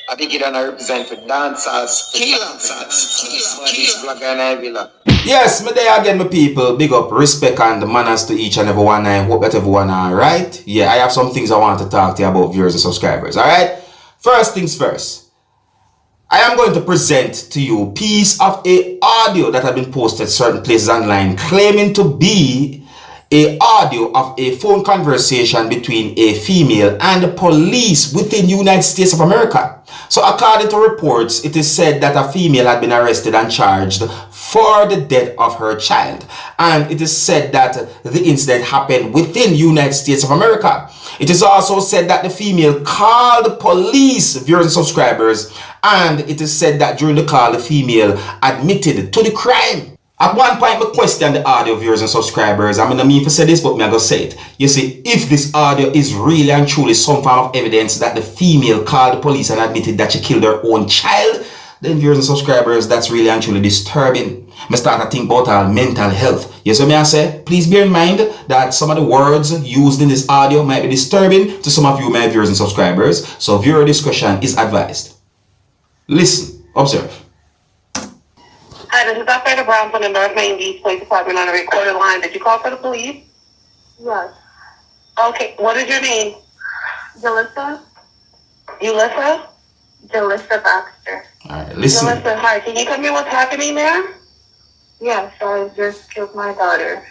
I think it and I represent for Dancehall, skilla. Yes, me there again, my people. Big up, respect and manners to each and every one. I hope that everyone are right. Yeah, I have some things I want to talk to you about, viewers and subscribers. Alright? First things first. I am going to present to you a piece of a audio that have been posted certain places online claiming to be a audio of a phone conversation between a female and the police within the United States of America. So according to reports, it is said that a female had been arrested and charged for the death of her child. And it is said that the incident happened within the United States of America. It is also said that the female called police, viewers and subscribers, and it is said that during the call, the female admitted to the crime. At one point, I questioned the audio, viewers and subscribers. I mean to say this, but I'm going to say it. You see, if this audio is really and truly some form of evidence that the female called the police and admitted that she killed her own child, then viewers and subscribers, that's really and truly disturbing. I start to think about our mental health. Yes, what I say? Please bear in mind that some of the words used in this audio might be disturbing to some of you, my viewers and subscribers. So viewer discretion is advised. Listen, observe. Hi, this is Operator Brown from the North Main Beach Police Department on a recorded line. Did you call for the police? Yes. Okay, what is your name? Jellisa? Jellisa? Jellisa Baxter. Alright, listen. Jellisa, hi. Can you tell me what's happening there? Yes, I just killed my daughter.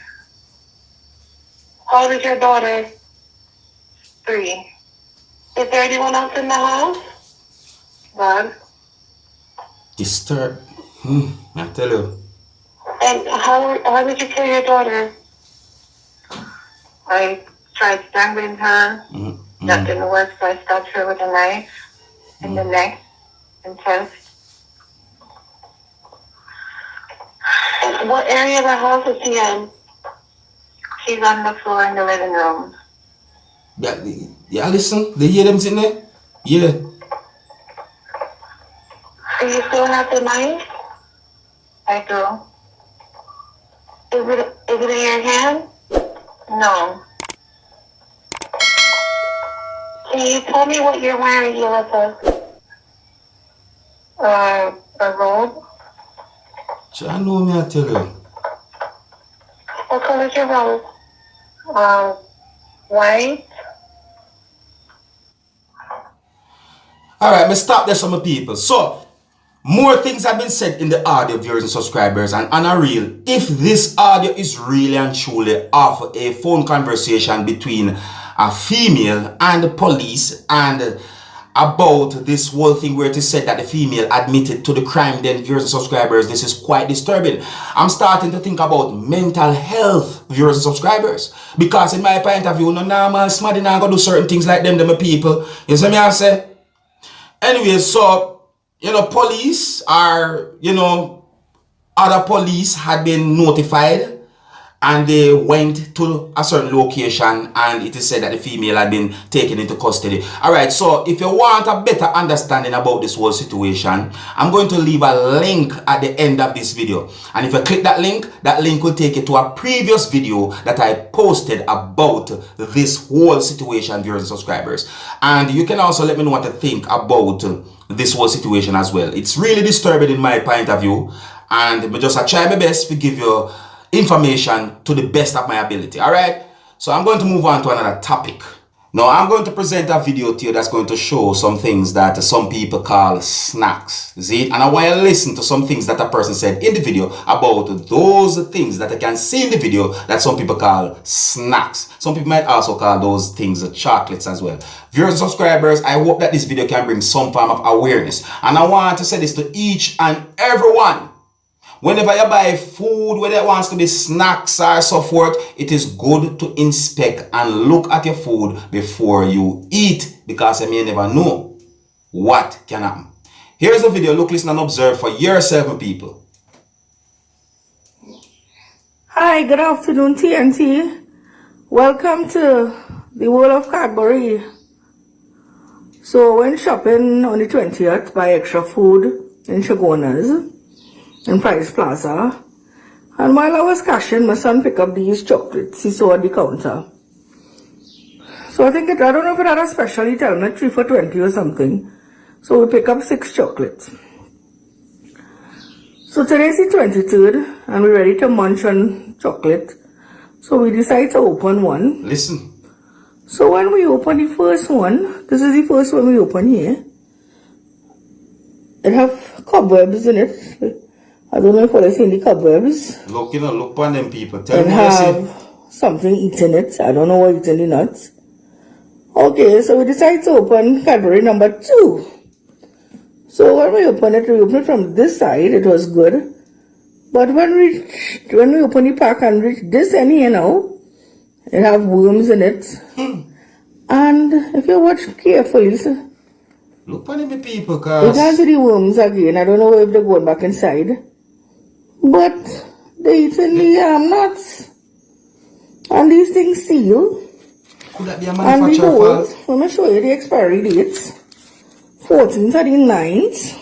How old is your daughter? 3. Is there anyone else in the house? God. Disturb. I tell you. And how did you kill your daughter? I tried strangling her. That didn't work, so I stabbed her with a knife in the neck and chest. And what area of the house is she in? She's on the floor in the living room. Yeah, listen. They hear them sitting there? Yeah. Do you still have the knife? I do. Is it in your hand? No. Can you tell me what you're wearing, Jellisa? A robe. I know me, I tell you. What color is your robe? White. Alright, me stop there, some people. So, more things have been said in the audio, viewers and subscribers, and on a real, if this audio is really and truly of a phone conversation between a female and the police and about this whole thing where it is said that the female admitted to the crime, then viewers and subscribers, this is quite disturbing. I'm starting to think about mental health, viewers and subscribers, because in my point of view, no normal smarty not gonna do certain things like them people. You see me I say? Anyway, so police are, other police had been notified and they went to a certain location and it is said that the female had been taken into custody. Alright, so if you want a better understanding about this whole situation, I'm going to leave a link at the end of this video. And if you click that link will take you to a previous video that I posted about this whole situation, viewers and subscribers. And you can also let me know what you think about this whole situation as well. It's really disturbing in my point of view, and I just try my best to give you information to the best of my ability. Alright, so I'm going to move on to another topic. Now I'm going to present a video to you that's going to show some things that some people call snacks. See, and I want you to listen to some things that a person said in the video about those things that I can see in the video that some people call snacks. Some people might also call those things chocolates as well. Viewers and subscribers, I hope that this video can bring some form of awareness, and I want to say this to each and everyone. Whenever you buy food, whether it wants to be snacks or so forth, it is good to inspect and look at your food before you eat, because you may never know what can happen. Here's the video. Look, listen and observe for yourself, people. Hi, good afternoon, TNT. Welcome to the world of Cadbury. So I went shopping on the 20th, buy extra food in Shagona's in Price Plaza, and while I was cashing, my son picked up these chocolates he saw at the counter. So I don't know if it had a special, he told me 3 for $20 or something. So we pick up 6 chocolates. So today's the 23rd and we're ready to munch on chocolate. So we decide to open one. Listen. So when we open the first one, this is the first one we open here. It have cobwebs in it. I don't know if what I see in the cobwebs. Look, look on them people. Tell And me what you have something eating it. I don't know what eating the nuts. Okay, so we decide to open Cadbury number 2. So when we open it from this side. It was good. But when we open the pack and reach this end here now, it have worms in it. And if you watch carefully, look on them people, you cause can see the worms again. I don't know if they're going back inside. But they eating the nuts. And these things seal. could that be a And the manufacturer holes, fault? let me show you the expiry dates. 14th of the 9th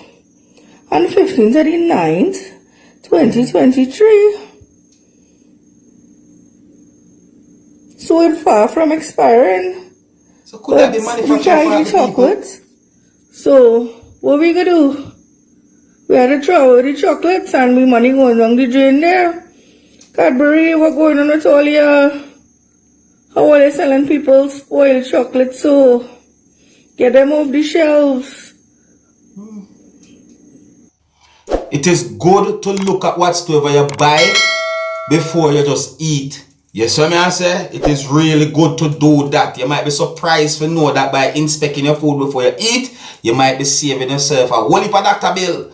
and 15th of the 9th, 2023. So it's far from expiring. So could that be But we manufacturer tried fault? the chocolate. So what we gonna do? We had to throw away the chocolates and we money going down the drain there. Cadbury, what going on with all your, how are they selling people spoiled chocolate? So get them off the shelves. It is good to look at whatsoever you buy before you just eat. Yes, what I say? It is really good to do that. You might be surprised to know that by inspecting your food before you eat, you might be saving yourself a whole heap of doctor bill.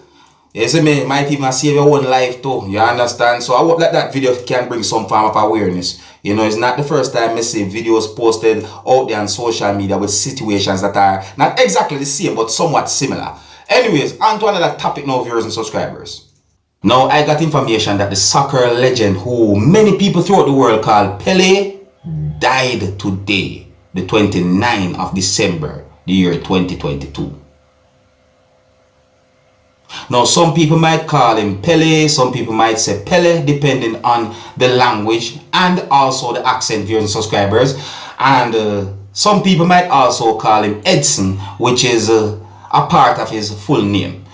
Yes, me might even save your own life too. You understand? So I hope that video can bring some form of awareness. You know, it's not the first time I see videos posted out there on social media with situations that are not exactly the same but somewhat similar. Anyways, on to another topic now, viewers and subscribers. Now, I got information that the soccer legend who many people throughout the world call Pelé died today, the 29th of December, the year 2022. Now, some people might call him Pelé, some people might say Pelé, depending on the language and also the accent, viewers and subscribers. And some people might also call him Edson, which is a part of his full name.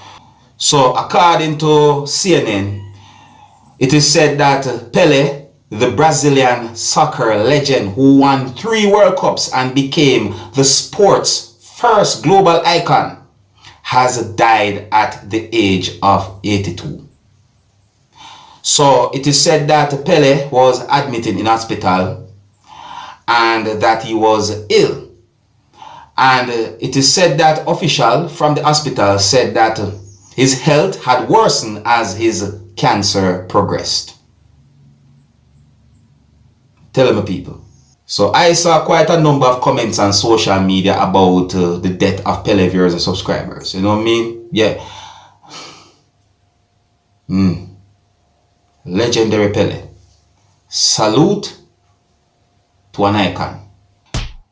So, according to CNN, it is said that Pelé, the Brazilian soccer legend who won 3 World Cups and became the sport's first global icon, has died at the age of 82. So, it is said that Pelé was admitted in hospital and that he was ill. And it is said that officials from the hospital said that his health had worsened as his cancer progressed. Tell me, people. So I saw quite a number of comments on social media about the death of Pelé, viewers and subscribers. You know what I mean? Yeah. Legendary Pelé. Salute to an icon.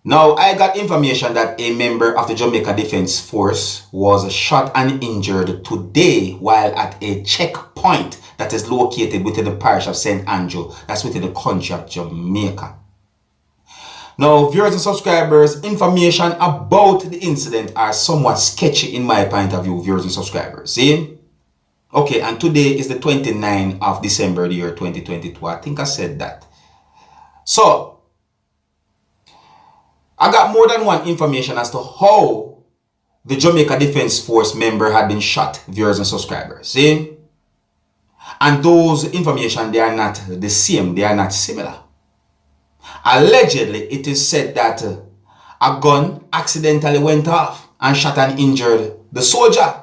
Now, I got information that a member of the Jamaica Defense Force was shot and injured today while at a checkpoint that is located within the parish of St. Andrew. That's within the country of Jamaica. Now, viewers and subscribers, information about the incident are somewhat sketchy in my point of view, viewers and subscribers. See? Okay, and today is the 29th of December, the year 2022. I think I said that. So, I got more than one information as to how the Jamaica Defense Force member had been shot, viewers and subscribers. See? And those information, they are not the same, they are not similar. Allegedly, it is said that a gun accidentally went off and shot and injured the soldier.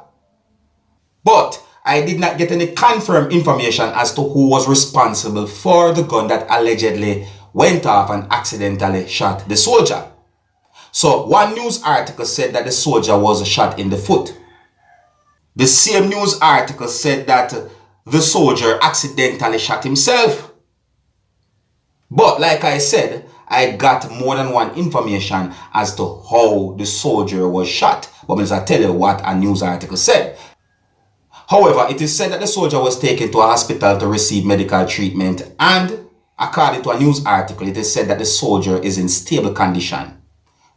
But I did not get any confirmed information as to who was responsible for the gun that allegedly went off and accidentally shot the soldier. So, one news article said that the soldier was shot in the foot. The same news article said that the soldier accidentally shot himself. But, like I said, I got more than one information as to how the soldier was shot. But I'll tell you what a news article said. However, it is said that the soldier was taken to a hospital to receive medical treatment, and according to a news article, it is said that the soldier is in stable condition.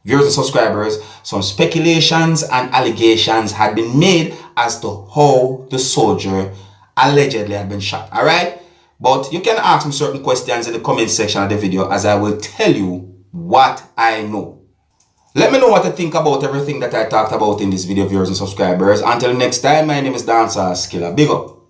viewers and subscribers, some speculations and allegations had been made as to how the soldier allegedly had been shot. Alright? But you can ask me certain questions in the comment section of the video as I will tell you what I know. Let me know what you think about everything that I talked about in this video, viewers and subscribers. Until next time, my name is Dancehall Skilla. Big up.